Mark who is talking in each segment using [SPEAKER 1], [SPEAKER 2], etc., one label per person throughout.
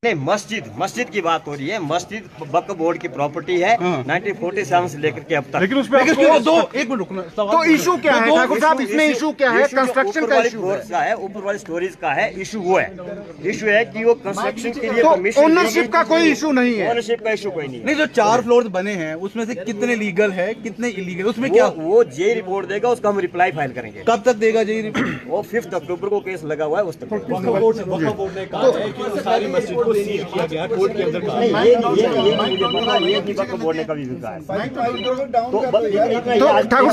[SPEAKER 1] नहीं, मस्जिद की बात हो रही है। मस्जिद वक्फ बोर्ड की प्रॉपर्टी है 1947 से लेकर के अब तक।
[SPEAKER 2] लेकिन उसमें एक मिनट रुकना। तो इशू क्या है ठाकुर साहब, इसमें इशू क्या है? कंस्ट्रक्शन का इशू
[SPEAKER 1] है, ऊपर वाली स्टोरेज का है। इशू वो है कि वो कंस्ट्रक्शन के लिए
[SPEAKER 2] तो ओनरशिप का कोई इशू नहीं है।
[SPEAKER 1] ओनरशिप का इशू कोई नहीं।
[SPEAKER 3] जो 4 फ्लोर बने हैं उसमें से कितने लीगल है कितने इलीगल, उसमें क्या
[SPEAKER 1] वो जे रिपोर्ट देगा, उसका हम रिप्लाई फाइल करेंगे।
[SPEAKER 3] कब तक देगा जे रिपोर्ट?
[SPEAKER 1] वो 5 अक्टूबर को केस लगा हुआ है, उस तक
[SPEAKER 4] वक्फ बोर्ड ने कहा है कि सारी मस्जिद को सील किया गया कोर्ट के अंदर।
[SPEAKER 1] ये वक्फ बोर्ड ने कभी भी कहा है।
[SPEAKER 2] तो ठाकुर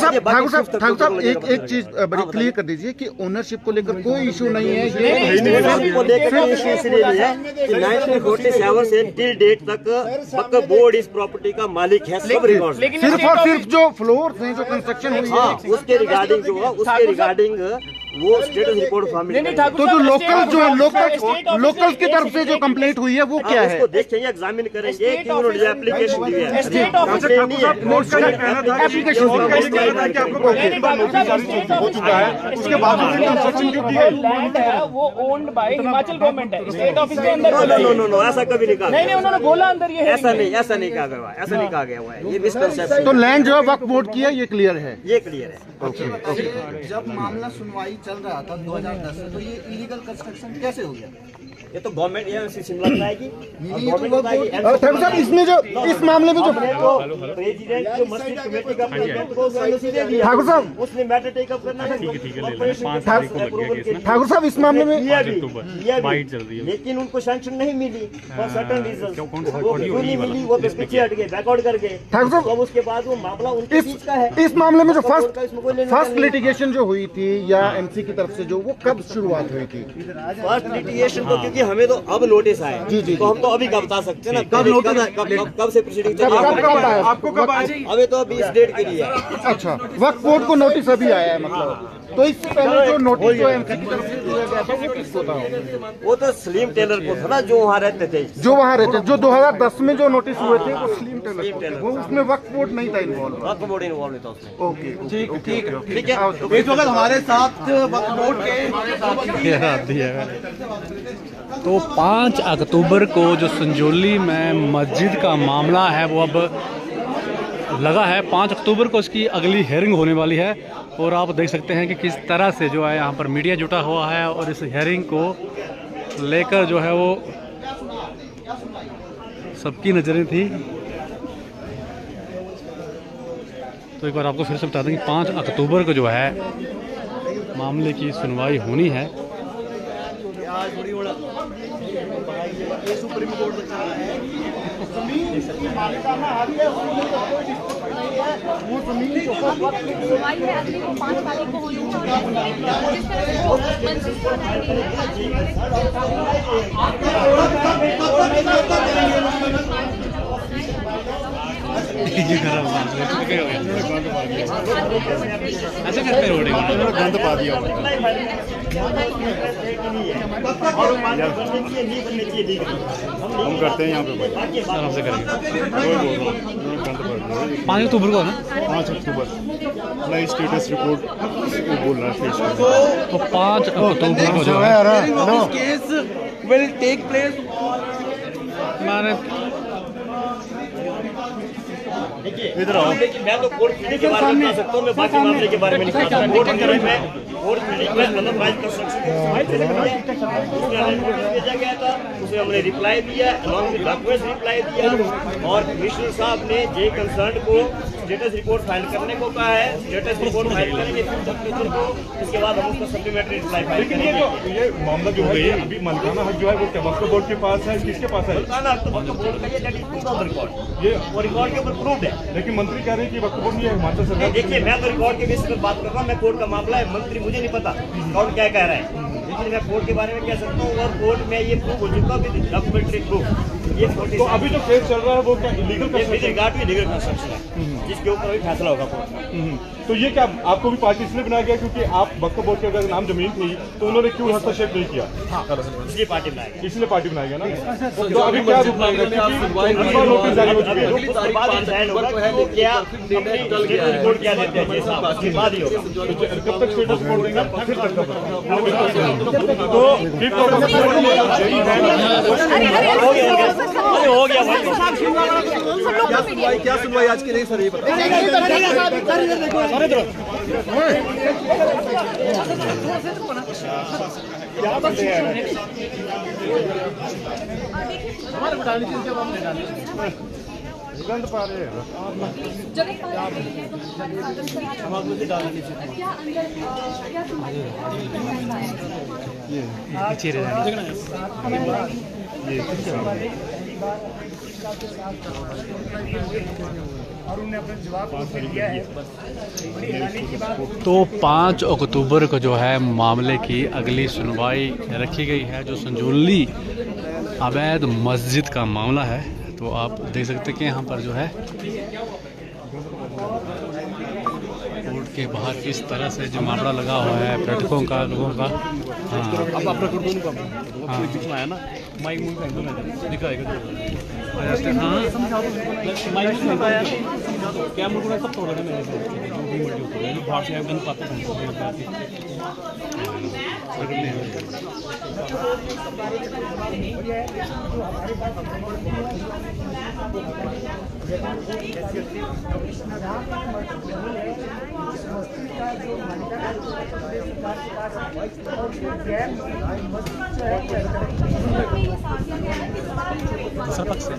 [SPEAKER 2] साहब एक चीज बड़ी क्लियर कर दीजिए कि ओनरशिप को लेकर कोई इशू नहीं है।
[SPEAKER 1] ये को लेकर इशू इसलिए है कि 1947 से टिल डेट तक वक्फ बोर्ड इस प्रॉपर्टी का मालिक है। सब रिकॉर्ड
[SPEAKER 2] सिर्फ और सिर्फ जो फ्लोर हैं, जो कंस्ट्रक्शन हुई है,
[SPEAKER 1] उसके रिगार्डिंग जो है, उसके रिगार्डिंग वो स्टेटस रिपोर्ट फॉर्मेट।
[SPEAKER 2] तो जो लोकल की तरफ से जो कंप्लेंट हुई है वो क्या है?
[SPEAKER 1] उसको देखेंगे, एग्जामिन करेंगे कि उन्होंने जो एप्लीकेशन दी है।
[SPEAKER 2] एप्लीकेशन हो चुका है, उसके बाद कंस्ट्रक्शन जो की है
[SPEAKER 5] लैंड है वो ओन्ड बाय हिमाचल गवर्नमेंट है। स्टेट ऑफिस के अंदर
[SPEAKER 1] नो, ऐसा कभी नहीं कहा।
[SPEAKER 5] नहीं, उन्होंने बोला अंदर ये
[SPEAKER 1] ऐसा नहीं कहा गया, ऐसा नहीं कहा गया हुआ है। ये मिसकंसेप्शन।
[SPEAKER 2] तो लैंड जो है वक्फ बोर्ड की है, ये क्लियर है।
[SPEAKER 1] ये क्लियर है।
[SPEAKER 6] जब मामला सुनवाई चल रहा था 2010 से, तो ये इलीगल कंस्ट्रक्शन कैसे हो गया?
[SPEAKER 1] ये तो गवर्नमेंट एमसी शिमला बताएगी।
[SPEAKER 2] ठाकुर साहब, इसमें जो इस मामले में जो
[SPEAKER 1] प्रेसिडेंट जो मस्जिद कमेटी का प्रेसिडेंट को
[SPEAKER 2] ठाकुर साहब
[SPEAKER 1] उसने मैटर टेक अप करना है।
[SPEAKER 2] ठाकुर साहब इस मामले में
[SPEAKER 1] लेकिन उनको सैंक्शन नहीं मिली फॉर सर्टेन रीजन। वो नहीं मिली, वो पीछे हट गए, बैकआउट कर गए।
[SPEAKER 2] ठाकुर साहब,
[SPEAKER 1] अब उसके बाद वो मामला उनके बीच का है।
[SPEAKER 2] इस मामले में जो फर्स्ट लिटिगेशन जो हुई थी या एमसी की तरफ से जो, वो कब शुरुआत हुई थी?
[SPEAKER 1] फर्स्ट लिटिगेशन तो क्योंकि हमें तो अब नोटिस आया, तो हम तो अभी का बता सकते हैं ना। कब से प्रोसीडिंग चल रही है?
[SPEAKER 2] आपको कब आया?
[SPEAKER 1] अभी तो अभी इस डेट के लिए है।
[SPEAKER 2] अच्छा, वक्फ बोर्ड को नोटिस अभी आया है मतलब। तो इससे पहले जो नोटिस जो एमसी की तरफ से दिया गया था वो किसको था?
[SPEAKER 1] वो तो सलीम टेलर को था ना, जो वहाँ रहते थे।
[SPEAKER 2] जो 2010 में जो नोटिस हुए थे वो सलीम टेलर, वो उसमें वक्फ बोर्ड नहीं था इन्वॉल्व।
[SPEAKER 1] वक्फ बोर्ड इन्वॉल्व नहीं था उसमें।
[SPEAKER 2] ओके,
[SPEAKER 3] ठीक है।
[SPEAKER 2] तो
[SPEAKER 3] इस वक्त हमारे साथ वक्फ बोर्ड के
[SPEAKER 7] तो 5 अक्टूबर को जो संजौली में मस्जिद का मामला है वो अब लगा है। 5 अक्टूबर को इसकी अगली हेयरिंग होने वाली है और आप देख सकते हैं कि किस तरह से जो है यहाँ पर मीडिया जुटा हुआ है और इस हेयरिंग को लेकर जो है वो सबकी नज़रें थी। तो एक बार आपको फिर से बता दें कि 5 अक्टूबर को जो है मामले की सुनवाई होनी है।
[SPEAKER 6] सुप्रीम कोर्ट में चल रहा है।
[SPEAKER 8] सुनवाई है अगली 5 तारीख को होनी है। जिस तरह से वो मंजिल को
[SPEAKER 7] ऐसा करते हो
[SPEAKER 2] गंद पा दिया।
[SPEAKER 4] हम करते हैं यहाँ पे भाई,
[SPEAKER 7] आराम से करेंगे।
[SPEAKER 4] कोई बोल रहा हूँ
[SPEAKER 7] 5 अक्टूबर को ना,
[SPEAKER 4] 5 अक्टूबर नई स्टेटस रिपोर्ट बोल रहा है।
[SPEAKER 7] तो 5 अक्टूबर को जो है
[SPEAKER 3] केस विल टेक प्लेस।
[SPEAKER 7] मैंने
[SPEAKER 1] इधर आओ। मैं तो कोर्ट फील्डिंग के बारे में बता सकता हूँ, मैं बाकी मामले के बारे में नहीं बता सकता। कोर्ट फील्डिंग में कोर्ट फील्डिंग में मतलब राइट कंस्ट्रक्शन भेजा गया था, उसे हमने रिप्लाई दिया, अलॉन्ग विद डॉक्यूमेंट्स रिप्लाई दिया। और कमिश्नर साहब ने जे कंसर्न को स्टेटस रिपोर्ट फाइल करने को कहा है। स्टेटस रिपोर्ट फाइल करेंगे 5 अक्टूबर को, उसके बाद हम उसका सप्लीमेंट्री रिप्लाई फाइल
[SPEAKER 4] लेकिन
[SPEAKER 1] करेंगे।
[SPEAKER 4] ये मामला जो है अभी मालिकाना हक जो है वो वक्फ बोर्ड के पास है, किसके पास है?
[SPEAKER 1] मालिकाना हक तो वक्फ बोर्ड का, ये that is proof of record,
[SPEAKER 4] ये
[SPEAKER 1] वो रिकॉर्ड के ऊपर प्रूफ है।
[SPEAKER 4] लेकिन मंत्री कह रहे हैं कि वक्फ बोर्ड नहीं है, हिमाचल सरकार।
[SPEAKER 1] देखिए, मैं तो रिकॉर्ड के बेसिस पर बात कर रहा हूँ। मैं कोर्ट का मामला है, मंत्री मुझे नहीं पता कौन क्या कह रहा है, लेकिन मैं कोर्ट के बारे में कह सकता हूँ। और कोर्ट में ये प्रूफ हो चुका है, डॉक्यूमेंट्री प्रूफ। ये
[SPEAKER 4] तो अभी जो केस चल रहा है वो क्या illegal
[SPEAKER 1] with regard to illegal construction है, जिसके ऊपर अभी फैसला होगा कोर्ट का।
[SPEAKER 4] तो ये क्या आपको भी पार्टी इसलिए बनाया गया क्योंकि आप वक्फ बोर्ड के अगर नाम जमीन थी तो उन्होंने क्यों हस्तक्षेप नहीं किया?
[SPEAKER 1] इसलिए पार्टी बनाएगा,
[SPEAKER 4] इसलिए पार्टी बनाया गया ना। तो अभी क्या रूप लगेगा? नोटिस जारी हो चुके हैं।
[SPEAKER 1] उसके बाद डिसाइड होगा कि वो क्या रिपोर्ट क्या देते हैं, उसके बाद ही होगा।
[SPEAKER 4] कब तक स्टेटस रिपोर्ट देंगे? फिर तक तो
[SPEAKER 1] हो गया
[SPEAKER 6] क्या सुनवाई आज की नहीं सर, ये बताओ।
[SPEAKER 4] क्या बनते हैं? गंद पा रहे हैं।
[SPEAKER 8] जब एक बात है तो हमारे साधन से क्या अंदर क्या तुम्हारी
[SPEAKER 6] और उन्होंने अपना जवाब दिया है।
[SPEAKER 7] तो 5 अक्टूबर को जो है मामले की अगली सुनवाई रखी गई है, जो संजौली अवैध मस्जिद का मामला है। तो आप देख सकते हैं कि यहाँ पर जो है कोर्ट के बाहर किस तरह से जो मामला लगा हुआ है पर्यटकों का, लोगों का। हाँ ना माइक दिखाएगा क्या मुझे सब तोड़ बाहर से गंद पाते सरपंच से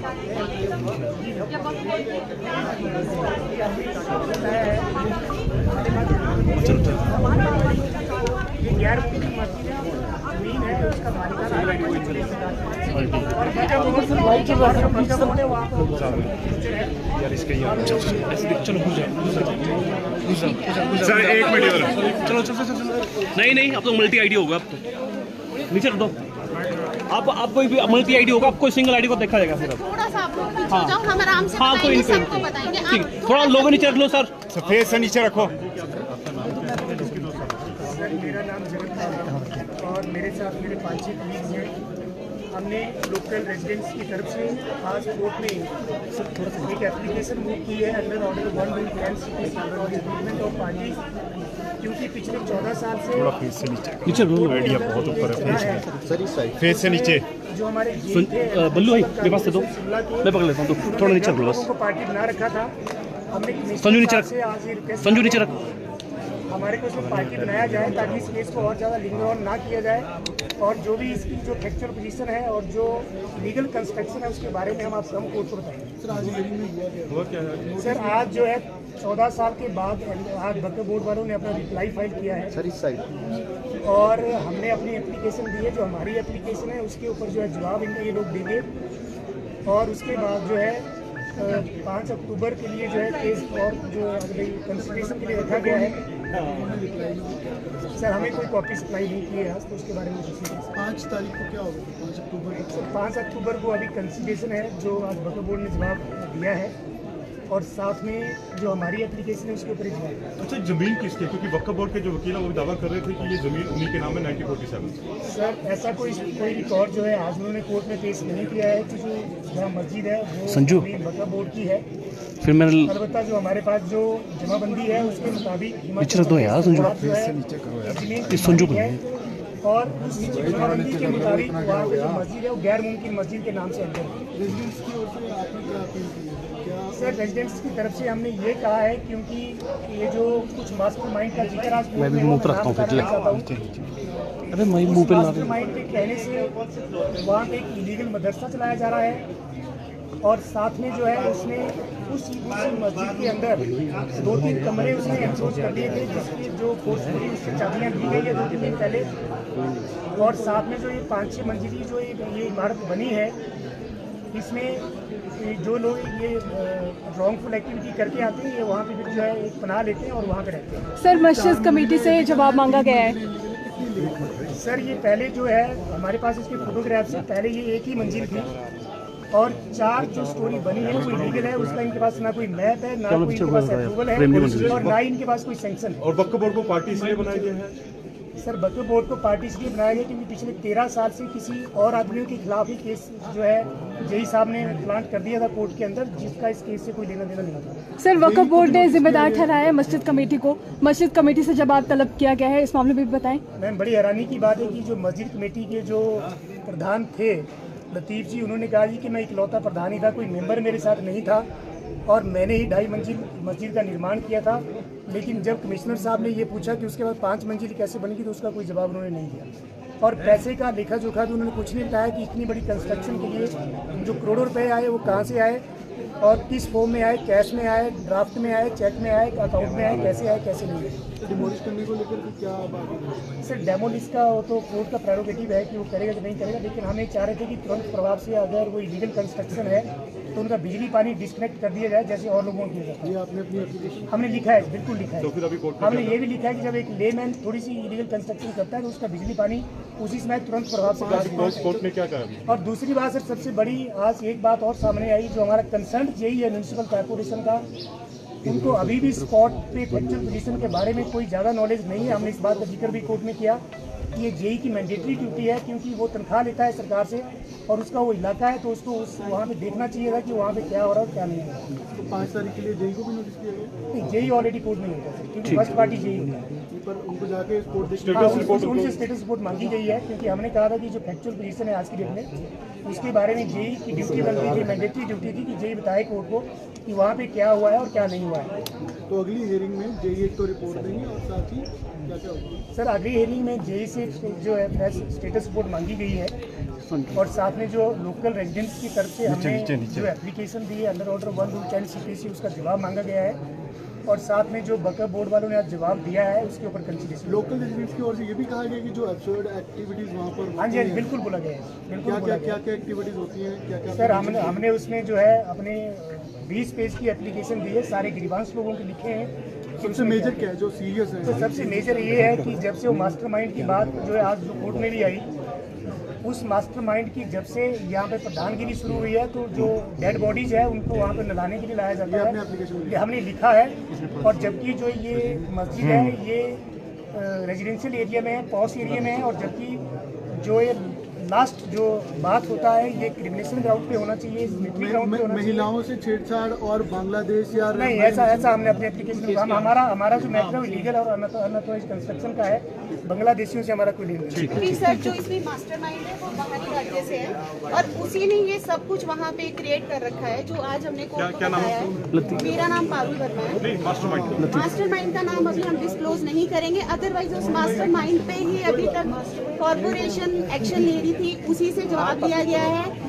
[SPEAKER 6] गैर मुल्की मस्जिद जमीन है, उसका मालिकाना
[SPEAKER 4] सर एक मिनट इधर।
[SPEAKER 7] चलो चलो चलो नहीं नहीं, अब तो मल्टी आईडी होगा। अब तो नीचे रख दो। आप कोई भी मल्टी आईडी होगा, आपको सिंगल आईडी को देखा जाएगा। फिर
[SPEAKER 8] थोड़ा सा आप लोग पीछे हो जाओ, हम आराम से
[SPEAKER 7] हाँ कोई
[SPEAKER 8] सबको बताएंगे।
[SPEAKER 7] ठीक, थोड़ा लोगों नीचे रख लो सर।
[SPEAKER 4] सफेद से नीचे रखो।
[SPEAKER 6] मेरा नाम जगत है और मेरे साथ मेरे 5-6 कलीग्स हैं। हमने लोकल रेजिडेंट्स की तरफ से आज कोर्ट में एक एप्लीकेशन मूव की है अंडर ऑर्डर 1 ऑफ पार्टी, क्योंकि पिछले 14 साल से
[SPEAKER 4] थोड़ा फेस से नीचे आइडिया बहुत ऊपर है। फेस से नीचे
[SPEAKER 6] जो हमारे
[SPEAKER 7] बल्लू भाई मेरे पास दे दो, मैं पकड़ लेता हूँ। थोड़ा नीचे रख लो बस।
[SPEAKER 6] पार्टी बना रखा था हमने।
[SPEAKER 7] संजू नीचे रख, संजू नीचे रख।
[SPEAKER 6] हमारे को इसमें पार्टी बनाया जाए ताकि इस केस को और ज़्यादा लिंगर ऑन ना किया जाए, और जो भी इसकी जो फैक्चुअल पोजीशन है और जो लीगल कंस्ट्रक्शन है उसके बारे में हम आपको हम कोर्ट को बताएंगे। सर आज जो है 14 साल के बाद आज वक्फ बोर्ड वालों ने अपना रिप्लाई फाइल किया है सर इस साइड, और हमने अपनी एप्लीकेशन दी है। जो हमारी एप्लीकेशन है उसके ऊपर जो है जवाब इनके ये लोग देंगे, और उसके बाद जो है 5 अक्टूबर के लिए जो है केस और जो कंसिडरेशन के लिए रखा गया है। सर हमें कोई कॉपी सप्लाई नहीं की है आज, तो उसके बारे में 5 तारीख को क्या होगा? 5 अक्टूबर। सर 5 अक्टूबर को अभी कंसिडरेशन है जो आज वक्फ बोर्ड ने जवाब दिया है, और साथ में जो हमारी एप्लीकेशन है उसके ऊपर जवाब।
[SPEAKER 4] अच्छा जमीन किसके? क्योंकि वक्फ बोर्ड के जो वकील हैं वो दावा कर रहे थे कि ये जमीन उन्हीं के नाम है 1947।
[SPEAKER 6] सर ऐसा कोई रिकॉर्ड जो है आज उन्होंने कोर्ट में पेश नहीं किया है कि जो जहाँ मस्जिद है वो
[SPEAKER 7] संजू
[SPEAKER 6] वक्फ बोर्ड की है।
[SPEAKER 7] फिर मैंने
[SPEAKER 6] अलबत्ता जो हमारे पास जो जमाबंदी है उसके मुताबिक
[SPEAKER 7] नीचे रख दो यार संजू, इस संजू को
[SPEAKER 6] और उस जमाबंदी के मुताबिक वहाँ पे जो मस्जिद है वो गैर मुमकिन मस्जिद के नाम से अंदर है। सर रेजिडेंट्स की तरफ से हमने ये कहा है, क्योंकि ये जो कुछ मास्टरमाइंड का जिक्र आज
[SPEAKER 7] मैं भी मुंह पर रखता हूँ फिर। अरे मैं मुंह पे ला
[SPEAKER 6] मास्टरमाइंड के कहने से वहाँ पे एक इलीगल मदरसा चलाया जा रहा है, और साथ में जो है उसने उस मस्जिद के अंदर 2-3 कमरे उसने एनक्रोच कर दिए थे, जिसकी जो फोर्सफुली उसकी चाबियाँ दी गई है 2-3 दिन पहले। और साथ में जो ये 5-6 मंजिली जो ये इमारत बनी है, इसमें जो लोग ये रॉन्गफुल एक्टिविटी करके आते हैं ये वहाँ पे फिर जो है एक पनाह लेते हैं और वहाँ पे रहते हैं।
[SPEAKER 9] सर मस्जिद कमेटी से जवाब मांगा गया है।
[SPEAKER 6] सर ये पहले जो है हमारे पास इसके फोटोग्राफ्स से पहले ये एक ही मंजिल थी, और 4 जो स्टोरी बनी है वो इलीगल है, उसका इनके पास ना कोई मैप है, ना कोई इनके पास अप्रूवल है और ना ही इनके पास कोई सैंक्शन है।
[SPEAKER 4] और वक्फ बोर्ड को पार्टी इसलिए बनाया गया है?
[SPEAKER 6] सर वक्फ बोर्ड को पार्टी इसलिए बनाया गया क्योंकि पिछले 13 साल से किसी और आदमियों के खिलाफ ही केस जो है जेई साहब ने प्लांट कर दिया था कोर्ट के अंदर, जिसका इस केस से कोई लेना देना नहीं था।
[SPEAKER 9] सर वक्फ बोर्ड ने जिम्मेदार ठहराया मस्जिद कमेटी को, मस्जिद कमेटी से जवाब तलब किया गया है, इस मामले में भी बताएं।
[SPEAKER 6] मैम बड़ी हैरानी की बात है कि जो मस्जिद कमेटी के जो प्रधान थे लतीफ़ जी, उन्होंने कहा जी कि मैं इकलौता प्रधान ही था, कोई मेंबर मेरे साथ नहीं था और मैंने ही 2.5 मंजिल मस्जिद का निर्माण किया था। लेकिन जब कमिश्नर साहब ने ये पूछा कि उसके बाद 5 मंजिल कैसे बनेगी तो उसका कोई जवाब उन्होंने नहीं दिया। और पैसे का लेखा जोखा भी उन्होंने कुछ नहीं बताया कि इतनी बड़ी कंस्ट्रक्शन के लिए जो करोड़ों रुपए आए वो कहाँ से आए और किस फॉर्म में आए, कैश में आए, ड्राफ्ट में आए, चेक में आए, अकाउंट में आए, कैसे आए कैसे नहीं आए।
[SPEAKER 2] डिमोलिश करने को लेकर क्या बात?
[SPEAKER 6] सर डेमोलिश का वो तो कोर्ट का प्रेरोगेटिव है कि वो करेगा कि नहीं करेगा, लेकिन हम ये चाह रहे थे कि तुरंत प्रभाव से अगर वो इलीगल कंस्ट्रक्शन है तो उनका बिजली पानी डिस्कनेक्ट कर दिया जाए जैसे और लोगों की जाता है।
[SPEAKER 2] आपने अपनी एप्लीकेशन
[SPEAKER 6] हमने लिखा है, बिल्कुल लिखा है।
[SPEAKER 4] तो फिर अभी कोर्ट
[SPEAKER 6] हमने ये भी लिखा है कि जब एक लेमैन थोड़ी सी इलीगल कंस्ट्रक्शन करता है तो उसका बिजली पानी उसी समय तुरंत प्रभाव से काट।
[SPEAKER 4] कोर्ट ने क्या कहा?
[SPEAKER 6] और दूसरी बात सर सबसे बड़ी आज एक बात और सामने आई, जो हमारा कंसर्न जेई है म्यूनसिपल कॉर्पोरेशन का, उनको अभी भी स्पॉट पे फैक्चुअल पोजीशन के बारे में कोई ज़्यादा नॉलेज नहीं है। हमने इस बात का जिक्र भी कोर्ट में किया कि ये जेई की मैंडेटरी ड्यूटी है क्योंकि वो तनख्वाह लेता है सरकार से और उसका वो इलाका है तो उसको वहाँ पे देखना चाहिए था कि वहाँ पे क्या हो रहा है क्या नहीं हो रहा।
[SPEAKER 2] तो 5 तारीख के लिए जेई को भी नोटिस किया गया?
[SPEAKER 6] नहीं, जेई ऑलरेडी कोर्ट में होता है क्योंकि फर्स्ट पार्टी जेई होता है।
[SPEAKER 2] पर उनको जाके कोर्ट
[SPEAKER 6] उनसे स्टेटस रिपोर्ट मांगी गई है क्योंकि हमने कहा था कि जो फैक्चुअल पोजीशन है आज की डेट में उसके बारे में जेई की ड्यूटी बनती थी, मैंडेटरी ड्यूटी थी कि जेई बताए कोर्ट को कि वहाँ पे क्या हुआ है और क्या नहीं हुआ है।
[SPEAKER 2] तो अगली हियरिंग में जेई एक तो रिपोर्ट देंगे और साथ ही क्या क्या होगा?
[SPEAKER 6] सर अगली हियरिंग में जेई से जो है स्टेटस रिपोर्ट मांगी गई है और साथ में जो लोकल रेजिडेंट्स की तरफ से हमने जो एप्लीकेशन दी है अंडर ऑर्डर 1 रूल 10 CPC उसका जवाब मांगा गया है और साथ में जो वक्फ बोर्ड वालों ने आज जवाब दिया है उसके ऊपर कंसिडरेशन।
[SPEAKER 2] लोकल रेजिडेंट्स की ओर से ये भी कहा गया कि जो एब्सर्ड एक्टिविटीज वहाँ पर
[SPEAKER 6] हाँ जी बिल्कुल बोला गया है, बिल्कुल बोला गया।
[SPEAKER 2] क्या एक्टिविटीज होती हैं, क्या क्या?
[SPEAKER 6] सर हमने उसमें जो है अपने 20 पेज की एप्लीकेशन दी है, सारे ग्रीवांस लोगों के लिखे हैं।
[SPEAKER 2] सबसे मेजर क्या है जो सीरियस है?
[SPEAKER 6] तो सबसे मेजर ये है कि जब से वो मास्टरमाइंड की बात जो है आज जो कोर्ट में भी आई, उस मास्टरमाइंड की जब से यहाँ पे प्रधानगिरी शुरू हुई है तो जो डेड बॉडीज है उनको वहाँ पे नलाने के लिए लाया जाता है, ये हमने लिखा है। और जबकि जो ये मस्जिद है ये रेजिडेंशियल एरिया में है, पॉश एरिया में है और जबकि जो ये लास्ट जो बात होता है ये क्रिमिनेशन ग्राउंड पे होना चाहिए, मिलिट्री ग्राउंड पे होना चाहिए।
[SPEAKER 2] महिलाओं से छेड़छाड़ और बांग्लादेश या
[SPEAKER 6] नहीं ऐसा हमने अपने एप्लीकेशन हमारा जो मैटर है लीगल और अनऑथराइज्ड कंस्ट्रक्शन का है, बांग्लादेशियों से हमारा कोई लेन देन नहीं।
[SPEAKER 10] सर जो इसमें मास्टरमाइंड है वो बाहरी राज्य से है और उसी ने ये सब कुछ वहाँ पे क्रिएट कर रखा है जो आज हमने कोर्ट को बताया है। मेरा नाम पारुल वर्मा है। मास्टरमाइंड का नाम अभी हम डिस्क्लोज नहीं करेंगे, अदरवाइज उस मास्टरमाइंड पे ही अभी तक कॉर्पोरेशन एक्शन ले रही थी, उसी से जवाब दिया गया है